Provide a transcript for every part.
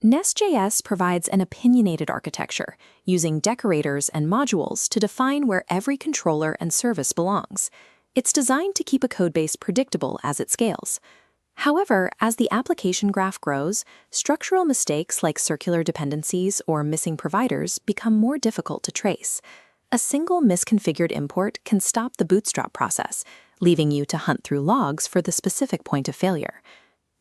NestJS provides an opinionated architecture, using decorators and modules to define where every controller and service belongs. It's designed to keep a codebase predictable as it scales. However, as the application graph grows, structural mistakes like circular dependencies or missing providers become more difficult to trace. A single misconfigured import can stop the bootstrap process, leaving you to hunt through logs for the specific point of failure.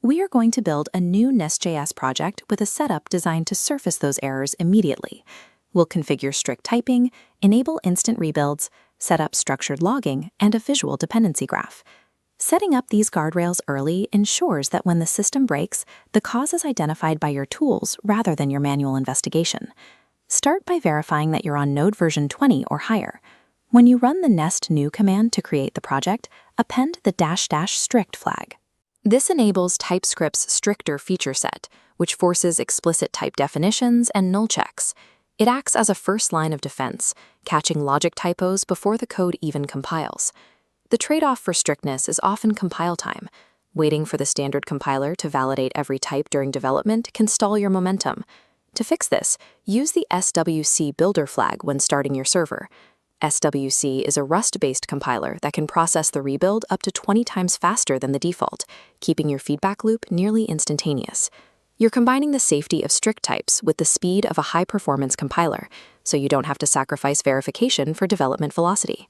We are going to build a new NestJS project with a setup designed to surface those errors immediately. We'll configure strict typing, enable instant rebuilds, set up structured logging, and a visual dependency graph. Setting up these guardrails early ensures that when the system breaks, the cause is identified by your tools rather than your manual investigation. Start by verifying that you're on Node version 20 or higher. When you run the nest new command to create the project, append the --strict flag. This enables TypeScript's stricter feature set, which forces explicit type definitions and null checks. It acts as a first line of defense, catching logic typos before the code even compiles. The trade-off for strictness is often compile time. Waiting for the standard compiler to validate every type during development can stall your momentum. To fix this, use the SWC builder flag when starting your server. SWC is a Rust-based compiler that can process the rebuild up to 20 times faster than the default, keeping your feedback loop nearly instantaneous. You're combining the safety of strict types with the speed of a high-performance compiler, so you don't have to sacrifice verification for development velocity.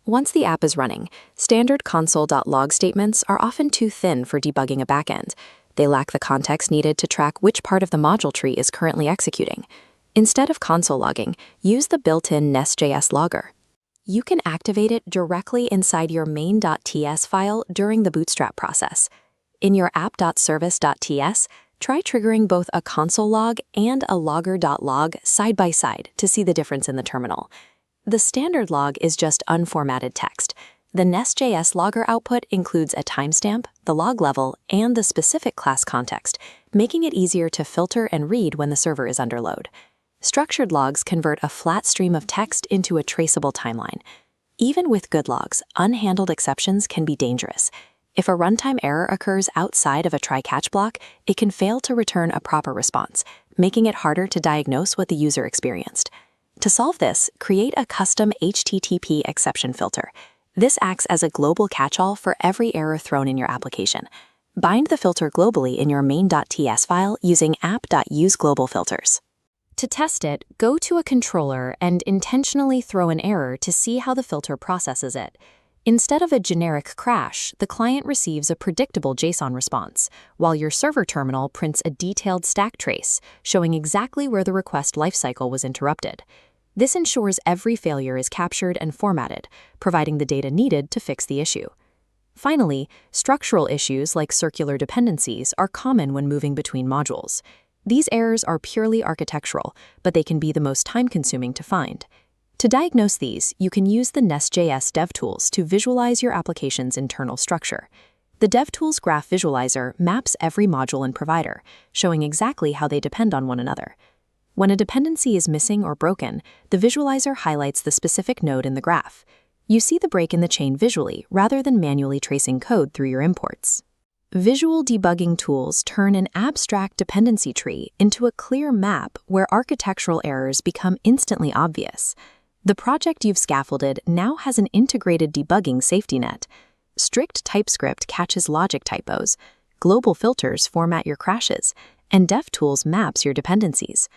Once the app is running, standard console.log statements are often too thin for debugging a backend. They lack the context needed to track which part of the module tree is currently executing. Instead of console logging, use the built-in NestJS logger. You can activate it directly inside your main.ts file during the bootstrap process. In your app.service.ts, try triggering both a console log and a logger.log side by side to see the difference in the terminal. The standard log is just unformatted text. The NestJS logger output includes a timestamp, the log level, and the specific class context, making it easier to filter and read when the server is under load. Structured logs convert a flat stream of text into a traceable timeline. Even with good logs, unhandled exceptions can be dangerous. If a runtime error occurs outside of a try-catch block, it can fail to return a proper response, making it harder to diagnose what the user experienced. To solve this, create a custom HTTP exception filter. This acts as a global catch-all for every error thrown in your application. Bind the filter globally in your main.ts file using app.useGlobalFilters. To test it, go to a controller and intentionally throw an error to see how the filter processes it. Instead of a generic crash, the client receives a predictable JSON response, while your server terminal prints a detailed stack trace, showing exactly where the request lifecycle was interrupted. This ensures every failure is captured and formatted, providing the data needed to fix the issue. Finally, structural issues like circular dependencies are common when moving between modules. These errors are purely architectural, but they can be the most time-consuming to find. To diagnose these, you can use the NestJS DevTools to visualize your application's internal structure. The DevTools Graph Visualizer maps every module and provider, showing exactly how they depend on one another. When a dependency is missing or broken, the visualizer highlights the specific node in the graph. You see the break in the chain visually rather than manually tracing code through your imports. Visual debugging tools turn an abstract dependency tree into a clear map where architectural errors become instantly obvious. The project you've scaffolded now has an integrated debugging safety net. Strict TypeScript catches logic typos, global filters format your crashes, and DevTools maps your dependencies.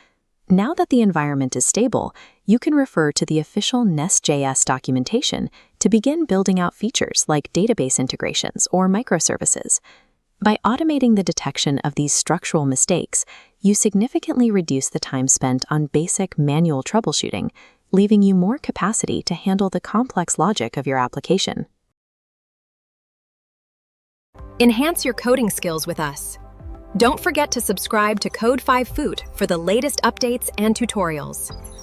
Now that the environment is stable, you can refer to the official NestJS documentation to begin building out features like database integrations or microservices. By automating the detection of these structural mistakes, you significantly reduce the time spent on basic manual troubleshooting, leaving you more capacity to handle the complex logic of your application. Enhance your coding skills with us. Don't forget to subscribe to Code 5 Food for the latest updates and tutorials.